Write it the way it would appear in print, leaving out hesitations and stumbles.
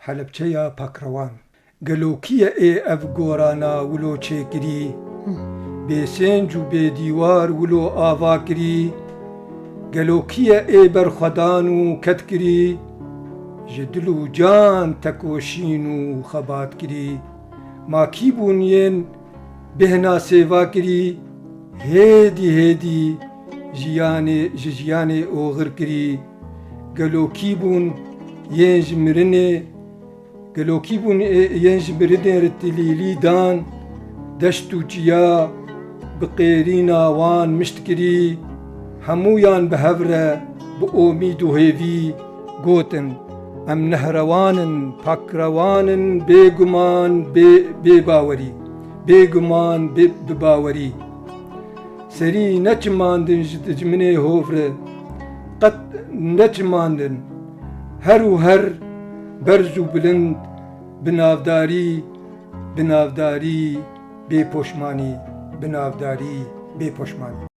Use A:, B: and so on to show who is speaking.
A: حەلەبچەیە پاکڕەوان گەلۆکیە ئێ ئەف گۆرانە ولۆ چێکری بێسێنج و بێدیوار ولۆ ئاواکری گەلۆکیە ئێ بەرخەدان و کەتکری ji dil û can tekoşîn û xebat kirî makî bûn yên bêhna sêva kirî hêdî hêdî ji jiyanê oxir kirî gelokî bûn yên ji mirinê gelokî bûn yên ji mirinê re tilîlî dan deşt û çiya bi qêrîna wan mişt kirî hemûyan bi hev re bi omîd û hêvî gotin em nehrewanin pakrewanin bêguman bêbawerî bêguman bi bawerî serî neçimandin ji dijminê hov re qet neçimandin her û her berz û bilind bi navdarî bêpoşmanî bi navdarî bêpoşmanî